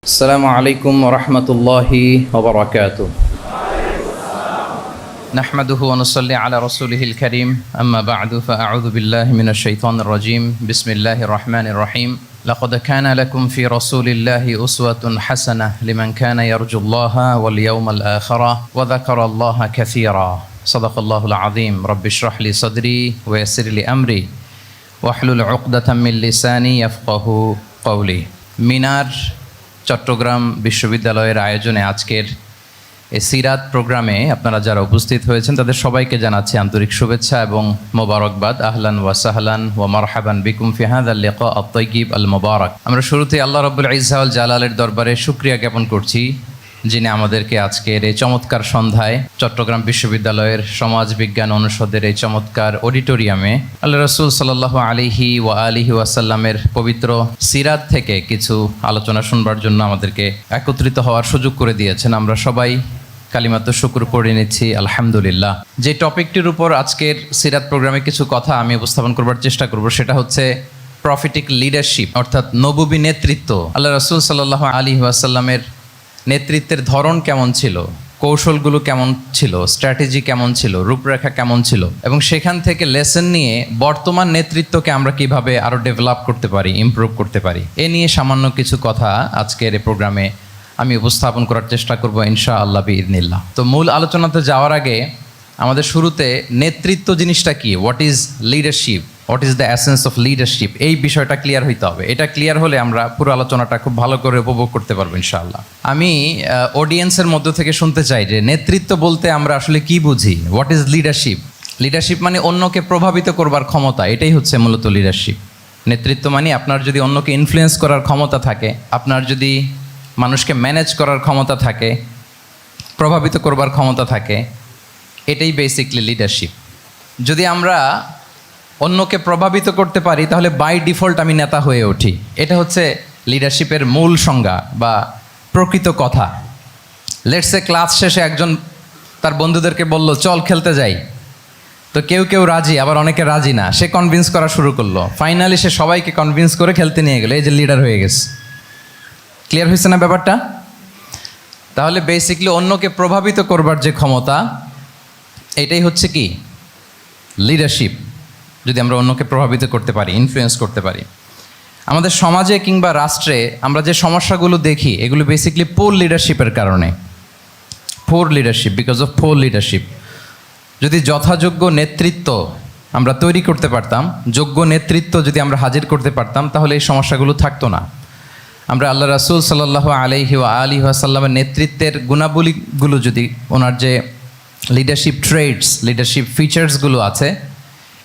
السلام عليكم ورحمة الله وبركاته. نحمده ونصلي على رسوله الكريم. أما بعد فأعوذ بالله من الشيطان الرجيم. بسم الله الرحمن الرحيم. لقد كان لكم في رسول الله أسوة حسنة لمن كان يرجو الله واليوم الآخر وذكر الله كثيرا. صدق الله العظيم. رب اشرح لي صدري ويسر لي أمري واحلل عقدة من لساني يفقه قولي. মিনার চট্টগ্রাম বিশ্ববিদ্যালয়ের আয়োজনে আজকের এই সিরাত প্রোগ্রামে আপনারা যারা উপস্থিত হয়েছেন তাদের সবাইকে জানাচ্ছি আন্তরিক শুভেচ্ছা এবং মোবারকবাদ। আহলান ওয়া সাহলান ওয়া মারহাবান বিকুম ফি হাযাল লিকা আত-তাইয়িব আল মুবারাক। আমরা শুরুতে আল্লাহ রাব্বুল ইজ্জা ওয়াল জালালের দরবারে শুকরিয়া জ্ঞাপন করছি, যিনি আমাদেরকে আজকের এই চমৎকার সন্ধ্যায় চট্টগ্রাম বিশ্ববিদ্যালয়ের সমাজ বিজ্ঞান অনুষদের এই চমৎকার অডিটোরিয়ামে আল্লাহ রাসূল সাল্লাল্লাহু আলাইহি ওয়া আলিহি ওয়াসাল্লামের পবিত্র সিরাত থেকে কিছু আলোচনা শুনবার জন্য আমাদেরকে একত্রিত হওয়ার সুযোগ করে দিয়েছেন। আমরা সবাই কালিমাত শুকর পড়ে নিচ্ছি আলহামদুলিল্লাহ। যে টপিকটির উপর আজকের সিরাত প্রোগ্রামে কিছু কথা আমি উপস্থাপন করবার চেষ্টা করব সেটা হচ্ছে প্রফেটিক লিডারশিপ, অর্থাৎ নবুবী নেতৃত্ব। আল্লাহ রাসূল সাল্লাল্লাহু আলাইহি ওয়াসাল্লামের নেতৃত্বের ধরন কেমন ছিল, কৌশলগুলো কেমন ছিল, স্ট্র্যাটেজি কেমন ছিল, রূপরেখা কেমন ছিল, এবং সেখান থেকে লেসন নিয়ে বর্তমান নেতৃত্বকে আমরা কিভাবে আরও ডেভেলপ করতে পারি, ইমপ্রুভ করতে পারি, এ নিয়ে সামান্য কিছু কথা আজকের এই প্রোগ্রামে আমি উপস্থাপন করার চেষ্টা করব ইনশাআল্লাহ বিইذنিল্লাহ। তো মূল আলোচনাতে যাওয়ার আগে আমাদের শুরুতে নেতৃত্ব জিনিসটা কি, what is leadership, what is the essence of leadership, এই বিষয়টা ক্লিয়ার হইতে হবে। এটা ক্লিয়ার হলে আমরা পুরো আলোচনাটা খুব ভালো করে উপভোগ করতে পারবো ইনশাআল্লাহ। আমি অডিয়েন্সের মধ্য থেকে শুনতে চাই যে নেতৃত্ব বলতে আমরা আসলে কি বুঝি, হোয়াট ইজ লিডারশিপ। লিডারশিপ মানে অন্যকে প্রভাবিত করবার ক্ষমতা, এটাই হচ্ছে মূলত লিডারশিপ। নেতৃত্ব মানে আপনার যদি অন্যকে ইনফ্লুয়েন্স করার ক্ষমতা থাকে, আপনার যদি মানুষকে ম্যানেজ করার ক্ষমতা থাকে, প্রভাবিত করবার ক্ষমতা থাকে, এটাই বেসিকলি লিডারশিপ। যদি আমরা অন্যকে প্রভাবিত করতে পারি তাহলে বাই ডিফল্ট আমি নেতা হয়ে উঠি। এটা হচ্ছে লিডারশিপের মূল সংজ্ঞা বা প্রকৃত কথা। লেটসে ক্লাস শেষে একজন তার বন্ধুদেরকে বলল চল খেলতে যাই, তো কেউ কেউ রাজি, আবার অনেকে রাজি না। সে কনভিন্স করা শুরু করলো, ফাইনালি সে সবাইকে কনভিন্স করে খেলতে নিয়ে গেলো, এই যে লিডার হয়ে গেছে। ক্লিয়ার হয়েছে না ব্যাপারটা? তাহলে বেসিকলি অন্যকে প্রভাবিত করবার যে ক্ষমতা, এটাই হচ্ছে কি লিডারশিপ। যদি আমরা অন্যকে প্রভাবিত করতে পারি, ইনফ্লুয়েন্স করতে পারি। আমাদের সমাজে কিংবা রাষ্ট্রে আমরা যে সমস্যাগুলো দেখি এগুলো বেসিকলি পোর লিডারশিপের কারণে। Poor leadership, because of poor leadership. যদি যথাযোগ্য নেতৃত্ব আমরা তৈরি করতে পারতাম, যোগ্য নেতৃত্ব যদি আমরা হাজির করতে পারতাম, তাহলে এই সমস্যাগুলো থাকতো না। আমরা আল্লাহ রাসূল সাল্লাল্লাহু আলাইহি ওয়া আলিহি ওয়াসাল্লামের নেতৃত্বের গুণাবলীগুলো, যদি ওনার যে লিডারশিপ ট্রেডস, লিডারশিপ ফিচার্সগুলো আছে,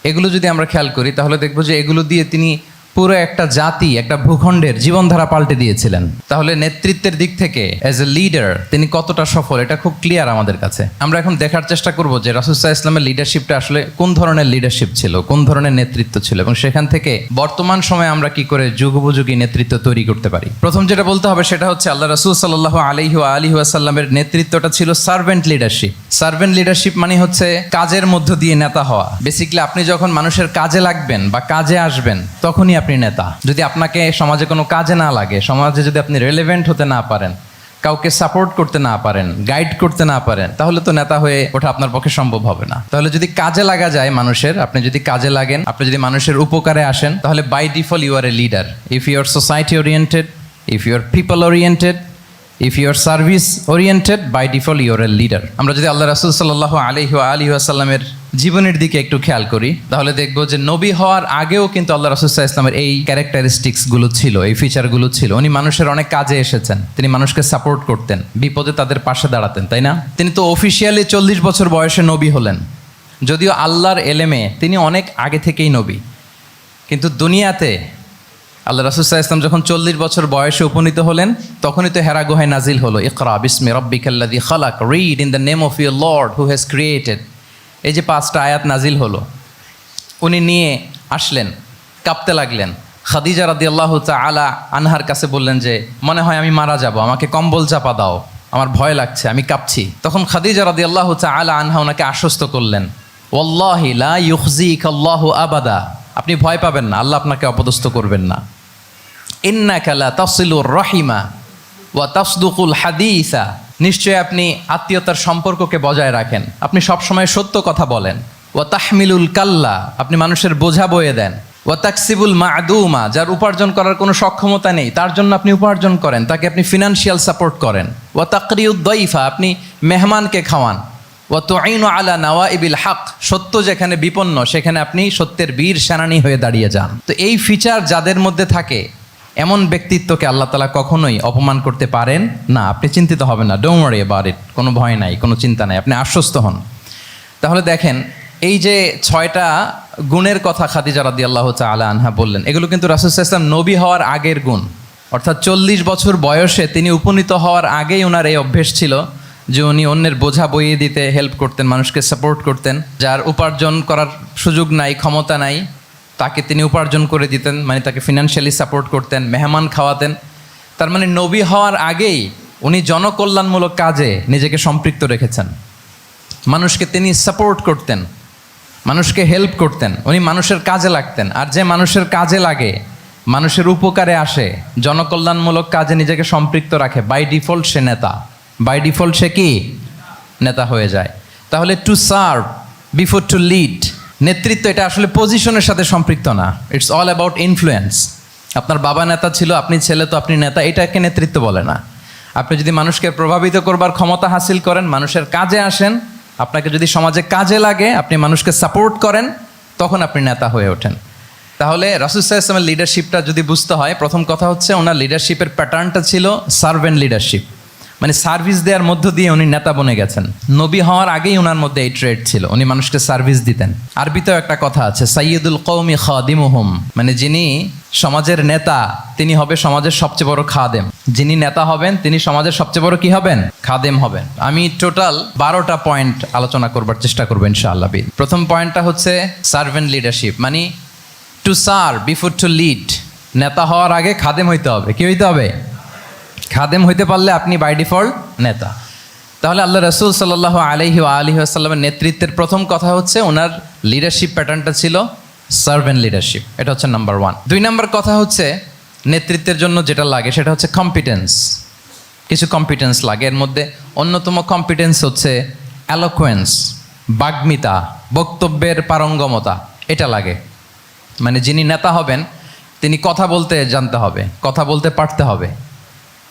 এগুলো যদি আমরা খেয়াল করি তাহলে দেখব যে এগুলো দিয়ে তিনি পুরো একটা জাতি, একটা ভূখণ্ডের জীবনধারা পাল্টে দিয়েছিলেন। তাহলে নেতৃত্বের দিক থেকে অ্যাজ এ লিডার তিনি কতটা সফল, এটা খুব ক্লিয়ার আমাদের কাছে। আমরা এখন দেখার চেষ্টা করব যে রাসূল সাল্লাল্লাহু আলাইহি ওয়াসাল্লামের লিডারশিপটা আসলে কোন ধরনের লিডারশিপ ছিল, কোন ধরনের নেতৃত্ব ছিল, এবং সেখান থেকে বর্তমান সময়ে আমরা কি করে যুগোপযোগী নেতৃত্ব তৈরি করতে পারি। প্রথম যেটা বলতে হবে সেটা হচ্ছে আল্লাহ রাসূল সাল্লাল্লাহু আলাইহি ওয়া আলিহি ওয়াসাল্লামের নেতৃত্বটা ছিল সার্ভেন্ট লিডারশিপ। সার্ভেন্ট লিডারশিপ মানে হচ্ছে কাজের মধ্য দিয়ে নেতা হওয়া। বেসিক্যালি আপনি যখন মানুষের কাজে লাগবেন বা কাজে আসবেন তখনই আপনি নেতা। যদি আপনাকে সমাজে কোনো কাজে না লাগে, সমাজে যদি আপনি রেলেভেন্ট হতে না পারেন, কাউকে সাপোর্ট করতে না পারেন, গাইড করতে না পারেন, তাহলে তো নেতা হয়ে ওঠা আপনার পক্ষে সম্ভব হবে না। তাহলে যদি কাজে লাগা যায় মানুষের, আপনি যদি কাজে লাগেন, আপনি যদি মানুষের উপকারে আসেন, তাহলে by default you are a leader. If you are society oriented, if you are people oriented, if you are service oriented, by default you are a leader. আমরা যদি আল্লাহ রাসূল সাল্লাল্লাহু আলাইহি ওয়া আলিহি ওয়াসাল্লামের জীবনের দিকে একটু খেয়াল করি তাহলে দেখবো যে নবী হওয়ার আগেও কিন্তু আল্লাহ রাসূল সাল্লাল্লাহু আলাইহি ওয়াসাল্লামের এই ক্যারেক্টারিস্টিক্সগুলো ছিল, এই ফিচারগুলো ছিল। উনি মানুষের অনেক কাজে এসেছেন, তিনি মানুষকে সাপোর্ট করতেন, বিপদে তাদের পাশে দাঁড়াতেন, তাই না? তিনি তো অফিসিয়ালি 40 বছর বয়সে নবী হলেন, যদিও আল্লাহর এলেমে তিনি অনেক আগে থেকেই নবী। কিন্তু দুনিয়াতে আল্লাহ রাসূল সাল্লাল্লাহু আলাইহি ওয়াসাল্লাম যখন 40 বছর বয়সে উপনীত হলেন তখনই তো হেরা গুহায় নাজিল হলো ইকরা বিসমি রাব্বিকাল্লাযী খালাক, read in the name of your lord who has created. এই যে 5টা আয়াত নাজিল হলো, উনি নিয়ে আসলেন, কাঁপতে লাগলেন। খাদিজা রাদিয়াল্লাহু তাআলা আনহার কাছে বললেন যে মনে হয় আমি মারা যাব, আমাকে কম্বল চাপা দাও, আমার ভয় লাগছে, আমি কাঁপছি। তখন খাদিজা রাদিয়াল্লাহু তাআলা আনহা ওনাকে আশ্বস্ত করলেন, ওয়াল্লাহি লা ইউখজিকাল্লাহু আবাদা, আপনি ভয় পাবেন না, আল্লাহ আপনাকে অপদস্থ করবেন না। ইন্নাকা লা তাসিলুর রাহিমা ওয়া তাসদুকুল হাদিসা, নিশ্চয়ই আপনি আত্মীয়তার সম্পর্ককে বজায় রাখেন, আপনি সবসময় সত্য কথা বলেন। ওয়া তাহমিলুল কাল্লা, আপনি মানুষের বোঝা বয়ে দেন। ওয়া তাকসিবুল মা'দুমা, যার উপার্জন করার কোনো সক্ষমতা নেই তার জন্য আপনি উপার্জন করেন, তাকে আপনি ফিনান্সিয়াল সাপোর্ট করেন। ওয়া তাকরিউদ দাইফা, আপনি মেহমানকে খাওয়ান। ওয়া তুঈনু আলা নাওয়াইবিল হক, সত্য যেখানে বিপন্ন সেখানে আপনি সত্যের বীর সেনানী হয়ে দাঁড়িয়ে যান। তো এই ফিচার যাদের মধ্যে থাকে এমন ব্যক্তিত্বকে আল্লাহ তাআলা কখনোই অপমান করতে পারেন না। আপনি চিন্তিত হবেন না, ডোন্ট ওয়ারি অ্যাবাউট ইট, কোনো ভয় নাই, কোনো চিন্তা নাই, আপনি আশ্বস্ত হন। তাহলে দেখেন এই যে 6টা গুণের কথা খাদিজা রাদিয়াল্লাহু তাআলা আনহা বললেন, এগুলো কিন্তু রাসূল সাল্লাল্লাহু আলাইহি ওয়াসাল্লাম নবী হওয়ার আগের গুণ, অর্থাৎ 40 বছর বয়সে তিনি উপনীত হওয়ার আগেই ওনার এই অভ্যেস ছিল যে উনি অন্যের বোঝা বইয়ে দিতে হেল্প করতেন, মানুষকে সাপোর্ট করতেন। যার উপার্জন করার সুযোগ নাই, ক্ষমতা নাই, তাকে তিনি উপার্জন করে দিতেন, মানে তাকে ফিনান্সিয়ালি সাপোর্ট করতেন, মেহমান খাওয়াতেন। তার মানে নবী হওয়ার আগেই উনি জনকল্যাণমূলক কাজে নিজেকে সম্পৃক্ত রেখেছেন। মানুষকে তিনি সাপোর্ট করতেন, মানুষকে হেল্প করতেন, উনি মানুষের কাজে লাগতেন। আর যে মানুষের কাজে লাগে, মানুষের উপকারে আসে, জনকল্যাণমূলক কাজে নিজেকে সম্পৃক্ত রাখে, বাই ডিফল্ট সে নেতা, বাই ডিফল্ট সে কি নেতা হয়ে যায়। তাহলে to serve before to lead, নেতৃত্ব এটা আসলে পজিশনের সাথে সম্পৃক্ত না, ইটস অল অ্যাবাউট ইনফ্লুয়েন্স। আপনার বাবা নেতা ছিল, আপনি ছেলে তো আপনি নেতা, এটাকে নেতৃত্ব বলে না। আপনি যদি মানুষকে প্রভাবিত করবার ক্ষমতা হাসিল করেন, মানুষের কাজে আসেন, আপনাকে যদি সমাজে কাজে লাগে, আপনি মানুষকে সাপোর্ট করেন, তখন আপনি নেতা হয়ে ওঠেন। তাহলে রাসূল সাল্লাল্লাহু আলাইহি ওয়াসাল্লামের লিডারশিপটা যদি বুঝতে হয়, প্রথম কথা হচ্ছে ওনার লিডারশিপের প্যাটার্নটা ছিল সার্ভেন্ট লিডারশিপ, মানে সার্ভিস দেওয়ার মধ্য দিয়ে উনি নেতা বনে গেছেন। নবী হওয়ার আগেই ওনার মধ্যে এই ট্রেড ছিল, উনি মানুষকে সার্ভিস দিতেন। আরবিতেও একটা কথা আছে, সাইয়্যিদুল কওমি খাদিমুহুম, মানে যিনি সমাজের নেতা তিনি হবে সমাজের সবচেয়ে বড় খাদেম। যিনি নেতা হবেন তিনি সমাজের সবচেয়ে বড় কি হবেন? খাদেম হবেন। আমি টোটাল 12টা পয়েন্ট আলোচনা করবার চেষ্টা করবো ইনশাআল্লাহ। প্রথম পয়েন্টটা হচ্ছে সার্ভেন্ট লিডারশিপ, মানে to serve before to lead. নেতা হওয়ার আগে খাদেম হইতে হবে। কি হইতে হবে? খাদেম হইতে পারলে আপনি বাই ডিফল্ট নেতা। তাহলে আল্লাহ রাসূল সাল্লাল্লাহু আলাইহি ওয়া আলিহি ওয়াসাল্লামের নেতৃত্বের প্রথম কথা হচ্ছে ওনার লিডারশিপ প্যাটার্নটা ছিল সার্ভেন্ট লিডারশিপ, এটা হচ্ছে নাম্বার 1। 2 নম্বর কথা হচ্ছে নেতৃত্বের জন্য যেটা লাগে সেটা হচ্ছে কম্পিটেন্স। কিছু কম্পিটেন্স লাগে, এর মধ্যে অন্যতম কম্পিটেন্স হচ্ছে অ্যালোকোয়েন্স, বাগ্মিতা, বক্তব্যের পারঙ্গমতা, এটা লাগে। মানে যিনি নেতা হবেন তিনি কথা বলতে জানতে হবে, কথা বলতে পারতে হবে।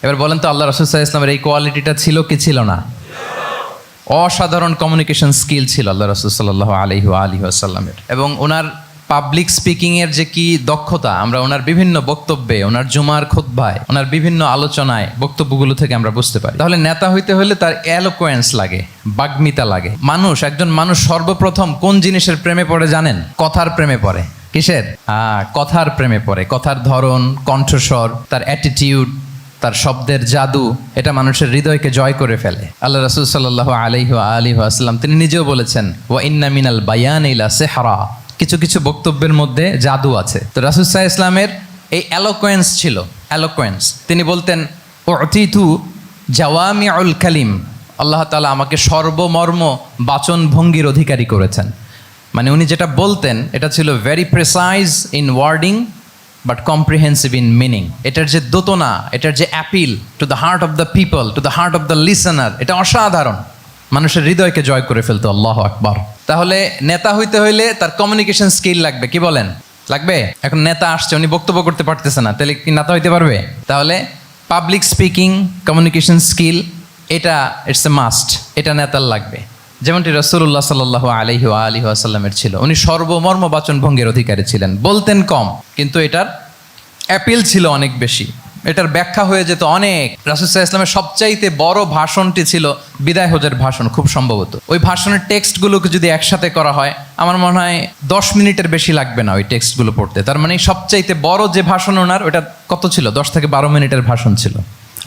এবার বলেন তো আল্লাহ রাসূল সাল্লাল্লাহু আলাইহি ওয়াসাল্লামের এই কোয়ালিটিটা ছিল কি ছিল না? অসাধারণ কমিউনিকেশন স্কিল ছিল আল্লাহ রাসূল সাল্লাল্লাহু আলাইহি ওয়া আলিহি ওয়াসাল্লামের। এবং ওনার পাবলিক স্পিকিংয়ের যে কি দক্ষতা, আমরা ওনার বিভিন্ন বক্তব্যে, ওনার জুমার খুতবায়, ওনার বিভিন্ন আলোচনায়, বক্তব্যগুলো থেকে আমরা বুঝতে পারি। তাহলে নেতা হইতে হলে তার এলোকোয়েন্স লাগে, বাগ্মিতা লাগে। একজন মানুষ সর্বপ্রথম কোন জিনিসের প্রেমে পড়ে জানেন? কথার প্রেমে পড়ে। কিসের? কথার প্রেমে পড়ে। কথার ধরন, কণ্ঠস্বর, তার অ্যাটিটিউড, তার শব্দের জাদু, এটা মানুষের হৃদয়কে জয় করে ফেলে। আল্লাহ রাসূল সাল্লাল্লাহু আলাইহি ওয়া আলিহি ওয়াসাল্লাম তিনি নিজেও বলেছেন, ওয়া ইন্না মিনাল বায়ানি লা সিহরা, কিছু কিছু বক্তব্যের মধ্যে জাদু আছে। তো রাসূল সাল্লাল্লাহু আলাইহি ওয়াসাল্লামের এই এলোকোয়েন্স ছিল, এলোকোয়েন্স। তিনি বলতেন, উতিতু জাওয়ামিউল কালিম, আল্লাহ তাআলা আমাকে সর্বমর্ম বাচন ভঙ্গির অধিকারী করেছেন। মানে উনি যেটা বলতেন এটা ছিল very precise in wording but comprehensive in meaning. এটার যে দোতনা, এটার যে appeal to the heart of the people, to the heart of the listener, এটা অসাধারণ, মানুষের হৃদয়কে জয় করে ফেলতো। আল্লাহু আকবার। তাহলে নেতা হইতে হইলে তার কমিউনিকেশন স্কিল লাগবে। কি বলেন? লাগবে। এখন নেতা আসছে, উনি বক্তব্য করতে পারতেছে না, তাহলে কি নেতা হইতে পারবে? তাহলে পাবলিক স্পিকিং, কমিউনিকেশন স্কিল, এটা ইটস এ মাস্ট, এটা নেতার লাগবে। যেমনটি রাসূলুল্লাহ সাল্লাল্লাহু আলাইহি ওয়া আলিহি ওয়াসাল্লামের ছিল। উনি সর্বমর্ম বাচন ভঙ্গির অধিকারী ছিলেন। বলতেন কম, কিন্তু এটার অ্যাপিল ছিল অনেক বেশি, এটার ব্যাখ্যা হয়ে যেত অনেক। রাসূল সাল্লাল্লাহু আলাইহি ওয়াসাল্লামের সবচাইতে বড় ভাষণটি ছিল বিদায় হজের ভাষণ, খুব সম্ভবত। ওই ভাষণের টেক্সটগুলোকে যদি একসাথে করা হয়, আমার মনে হয় 10 মিনিটের বেশি লাগবে না ওই টেক্সটগুলো পড়তে। তার মানে সবচাইতে বড় যে ভাষণ ওনার, ওটা কত ছিল? 10 থেকে 12 মিনিটের ভাষণ ছিল।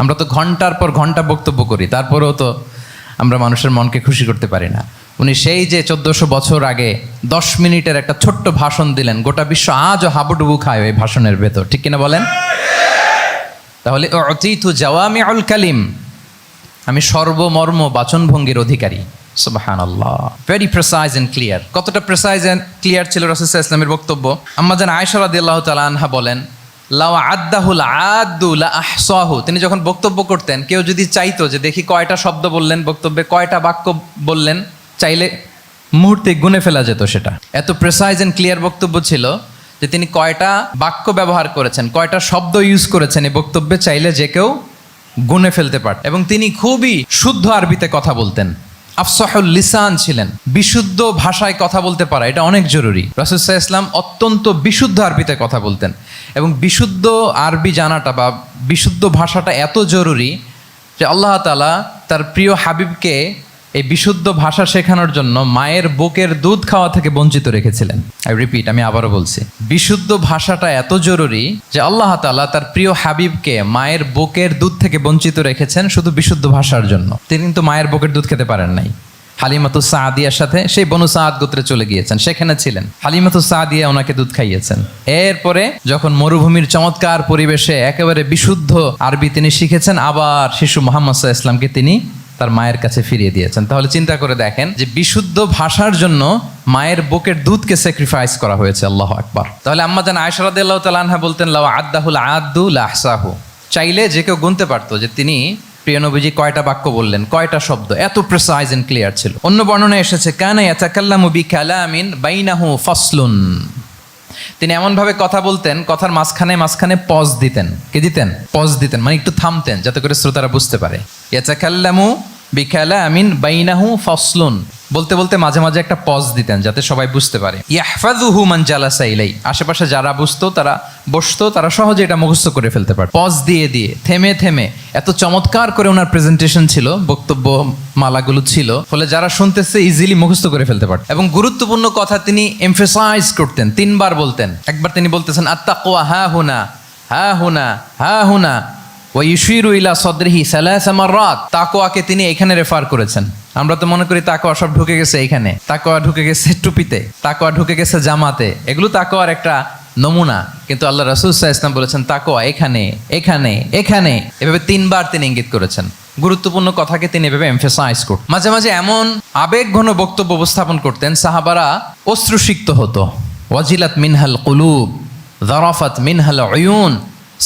আমরা তো ঘন্টার পর ঘন্টা বক্তব্য করি, তারপরেও তো আমরা মানুষের মনকে খুশি করতে পারি না। উনি সেই যে 1400 বছর আগে 10 মিনিটের একটা ছোট্ট ভাষণ দিলেন, গোটা বিশ্ব আজও হাবুডুবু খায় ওই ভাষণের ভেতর, ঠিক কিনা বলেন? তাহলে উতিতু জাওয়ামিউল কালিম, আমি সর্বমর্ম বাচনভঙ্গির অধিকারী। সুবহানাল্লাহ, ভেরি প্রেসাইজ এন্ড ক্লিয়ার। কতটা প্রেসাইজ এন্ড ক্লিয়ার ছিল রাসূল সাল্লাল্লাহু আলাইহি ওয়াসাল্লামের বক্তব্য? আম্মা জান আয়েশা রাদিয়াল্লাহু তাআলা আনহা বলেন, লাউ আদ্দাহুল আদ্দু লা আহসাহু, তিনি যখন বক্তব্য করতেন, কেউ যদি চাইতো যে দেখি কয়টা শব্দ বললেন বক্তব্যে, কয়টা বাক্য বললেন, চাইলে মুহূর্তে গুনে ফেলা যেত সেটা। এত প্রেসাইজ এন্ড ক্লিয়ার বক্তব্য ছিল যে তিনি কয়টা বাক্য ব্যবহার করেছেন, কয়টা শব্দ ইউজ করেছেন এই বক্তব্যে, চাইলে যে কেউ গুনে ফেলতে পারত। এবং তিনি খুবই শুদ্ধ আরবিতে কথা বলতেন, আফসাহুল লিসান ছিলেন। বিশুদ্ধ ভাষায় কথা বলতে পারা এটা অনেক জরুরি। রাসূল সাল্লাল্লাহু আলাইহি ওয়াসাল্লাম অত্যন্ত বিশুদ্ধ আরবিতে কথা বলতেন, এবং বিশুদ্ধ আরবি জানাটা বা বিশুদ্ধ ভাষাটা এত জরুরি যে আল্লাহ তাআলা তার প্রিয় হাবিবকে এই বিশুদ্ধ ভাষা শেখানোর জন্য মায়ের বুকের দুধ খাওয়া থেকে বঞ্চিত রেখেছিলেন। আমি আবারও বলছি, বিশুদ্ধ ভাষাটা এত জরুরি যে আল্লাহ তাআলা তার প্রিয় হাবিবকে মায়ের বুকের দুধ থেকে বঞ্চিত রেখেছেন শুধু বিশুদ্ধ ভাষার জন্য। তিনি কিন্তু মায়ের বুকের দুধ খেতে পারেন নাই। হালিমাতুস সাদিয়ার সাথে সেই বনু সাদ গোত্রে চলে গিয়েছেন, সেখানে ছিলেন। হালিমাতুস সাদিয়া ওনাকে দুধ খাইয়েছেন। এরপরে যখন মরুভূমির চমৎকার পরিবেশে একেবারে বিশুদ্ধ আরবি তিনি শিখেছেন, আবার শিশু মুহাম্মদ সাল্লাল্লাহু আলাইহি ওয়াসাল্লামকে তিনি তার মায়ের কাছে ফিরিয়ে দিয়েছেন। তাহলে চিন্তা করে দেখেন যে বিশুদ্ধ ভাষার জন্য মায়ের বুকের দুধকে স্যাক্রিফাইস করা হয়েছে। আল্লাহু আকবার। তাহলে আম্মা জান আয়েশা রাদিয়াল্লাহু তাআলা আনহা বলতেন, লাউ আদ্দাহুল আদ্দু লা আহসাহু, চাইলে যে কেউ গুনতে পারতো যে তিনি প্রিয় নবীজি কয়টা বাক্য বললেন, কয়টা শব্দ, এত প্রিসাইজ এন্ড ক্লিয়ার ছিল। অন্য বর্ণনায় এসেছে, কানা ইয়াতাকাল্লামু বিকালামিন বাইনাহু ফাসলুন, তিনি এমনভাবে কথা বলতেন, কথার মাঝখানে মাঝখানে পজ দিতেন। কি দিতেন? পজ দিতেন, মানে একটু থামতেন যাতে করে শ্রোতারা বুঝতে পারে। ইয়াতাকাল্লামু বিকালামিন বাইনাহু ফাসলুন, বলতে বলতে মাঝে মাঝে একটা পজ দিতেন যাতে সবাই বুঝতে পারে। ইয়াহফাযুহু মান জালাসা ইলাই, আশেপাশে যারা বসতো তারা সহজে এটা মুখস্থ করে ফেলতে পারে। পজ দিয়ে দিয়ে থেমে থেমে এত চমৎকার করে ওনার প্রেজেন্টেশন ছিল, বক্তব্য মালাগুলো ছিল, ফলে যারা শুনতেছে ইজিলি মুখস্থ করে ফেলতে পারত। এবং গুরুত্বপূর্ণ কথা তিনি এমফেসাইজ করতেন, 3 বার বলতেন। একবার তিনি বলতেছেন আত্তাকওয়া হা হুনা হা হুনা হা হুনা ওয়া ইউশিরু ইলা সাদরিহি সালাসা মাররাত, তাকওয়াকে তিনি এখানে রেফার করেছেন। আমরা তো মনে করি তাকওয়া সব ঢুকে গেছে এখানে, তাকওয়া ঢুকে গেছে টুপিতে, তাকওয়া ঢুকে গেছে জামাতে, এগুলো তাকওয়ার একটা নমুনা। কিন্তু আল্লাহ রাসূল সাল্লাল্লাহু আলাইহি ওয়াসাল্লাম বলেছেন তাকওয়া এখানে এখানে এখানে, এভাবে 3 বার তিনি ইঙ্গিত করেছেন। গুরুত্বপূর্ণ কথাকে তিনি এভাবে এমফেসাইজ করতেন। মাঝে মাঝে এমন আবেগঘন বক্তব্য উপস্থাপন করতেন, সাহাবারা অশ্রুসিক্ত হতো। ওয়াজিলাত মিনহাল কুলুব যারাফাত মিনহাল উয়ুন,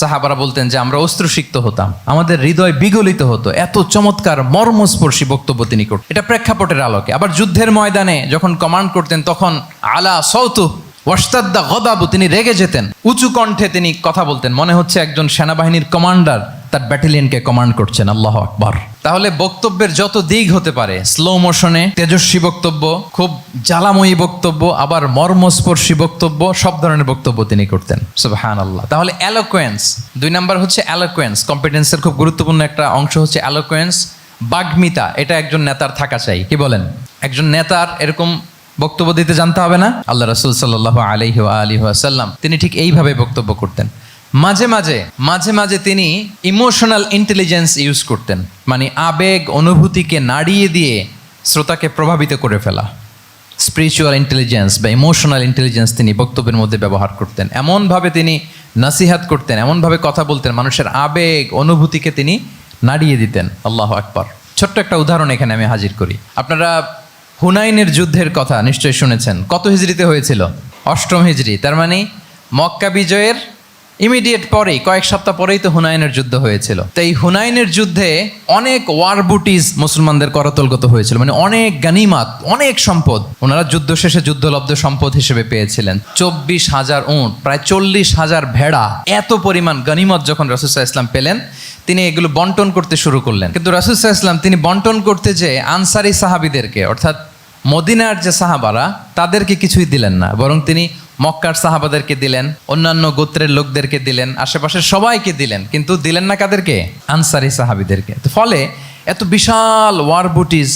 সাহাবারা বলতেন যে আমরা অশ্রুসিক্ত হতাম, আমাদের হৃদয় বিগলিত হতো। এত চমৎকার মর্মস্পর্শী বক্তব্য তিনি করতেন। এটা প্রেক্ষাপটের আলোকে। আবার যুদ্ধের ময়দানে যখন কমান্ড করতেন, তখন আলা সাউতু ওয়াশতাদ্দা গদাবু, তিনি রেগে যেতেন, উঁচু কণ্ঠে তিনি কথা বলতেন, মনে হচ্ছে একজন সেনাবাহিনীর কমান্ডার তার ব্যাটালিয়নকে কমান্ড করছেন। আল্লাহু আকবার। তাহলে বক্তব্যের যত দিক হতে পারে, স্লো মোশনে তেজস্বী বক্তব্য, খুব জ্বালাময়ী বক্তব্য, আবার মর্মস্পর্শী বক্তব্য, সব ধরনের বক্তব্য তিনি করতেন। সুবহানাল্লাহ। তাহলে এলোকোয়েন্স, 2 নাম্বার হচ্ছে এলোকোয়েন্স। কম্পিটেন্সের খুব গুরুত্বপূর্ণ একটা অংশ হচ্ছে এলোকোয়েন্স, বাগ্মিতা। এটা একজন নেতার থাকা চাই। কি বলেন? একজন নেতার এরকম বক্তব্য দিতে জানতে হবে না? আল্লাহ রাসূল সাল্লাল্লাহু আলাইহি ওয়াসাল্লাম তিনি ঠিক এইভাবে বক্তব্য করতেন। মাঝে মাঝে তিনি ইমোশনাল ইন্টেলিজেন্স ইউজ করতেন, মানে আবেগ অনুভূতিকে নাড়িয়ে দিয়ে শ্রোতাকে প্রভাবিত করে ফেলা। স্পিরিচুয়াল ইন্টেলিজেন্স বা ইমোশনাল ইন্টেলিজেন্স তিনি বক্তব্যের মধ্যে ব্যবহার করতেন। এমনভাবে তিনি নাসিহাত করতেন, এমনভাবে কথা বলতেন, মানুষের আবেগ অনুভূতিকে তিনি নাড়িয়ে দিতেন। আল্লাহু আকবার। ছোট্ট একটা উদাহরণ এখানে আমি হাজির করি। আপনারা হুনাইনের যুদ্ধের কথা নিশ্চয়ই শুনেছেন। কত হিজরিতে হয়েছিল? 8ম হিজরি। তার মানে মক্কা বিজয়ের ইমিডিয়েট পরেই, কয়েক সপ্তাহ পরেই তো হুনাইনের যুদ্ধ হয়েছিল। তো এই হুনাইনের যুদ্ধে অনেক ওয়ার বুটিজ মুসলমানদের করতলগত হয়েছিল, মানে অনেক গানিমাত, অনেক সম্পদ ওনারা যুদ্ধ শেষে যুদ্ধলব্ধ সম্পদ হিসেবে পেয়েছিলেন। 24,000 উট, প্রায় 40,000 ভেড়া, এত পরিমাণ গানিমত যখন রাসূল সাল্লাল্লাহু আলাইহি ওয়াসাল্লাম পেলেন, তিনি এগুলো বন্টন করতে শুরু করলেন। কিন্তু রাসূল সাল্লাল্লাহু আলাইহি ওয়াসাল্লাম তিনি বন্টন করতে যে আনসারি সাহাবীদেরকে, অর্থাৎ মদিনার যে সাহাবারা, তাদেরকে কিছুই দিলেন না, বরং তিনি মক্কার সাহাবাদেরকে দিলেন, অন্যান্য গোত্রের লোকদেরকে দিলেন, আশেপাশের সবাইকে দিলেন, কিন্তু দিলেন না কাদেরকে? আনসারি সাহাবীদেরকে। তো ফলে এত বিশাল ওয়ার বুটিজ,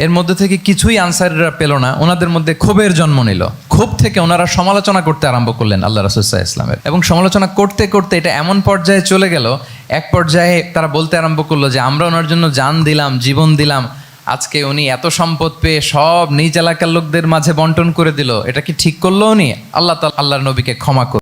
এর মধ্যে থেকে কিছুই আনসারিরা পেল না। ওনাদের মধ্যে ক্ষোভের জন্ম নিল। ক্ষোভ থেকে ওনারা সমালোচনা করতে আরম্ভ করলেন আল্লাহ রাসূল সাল্লাল্লাহু আলাইহি ওয়াসাল্লামের। এবং সমালোচনা করতে করতে এটা এমন পর্যায়ে চলে গেল, এক পর্যায়ে তারা বলতে আরম্ভ করলো যে আমরা ওনার জন্য জান দিলাম, জীবন দিলাম, আজকে উনি এত সম্পদ পেয়ে সব নিজ এলাকার লোকদের মাঝে বন্টন করে দিল, এটা কি ঠিক করলো উনি? আল্লাহর নবীকে ক্ষমা করুন।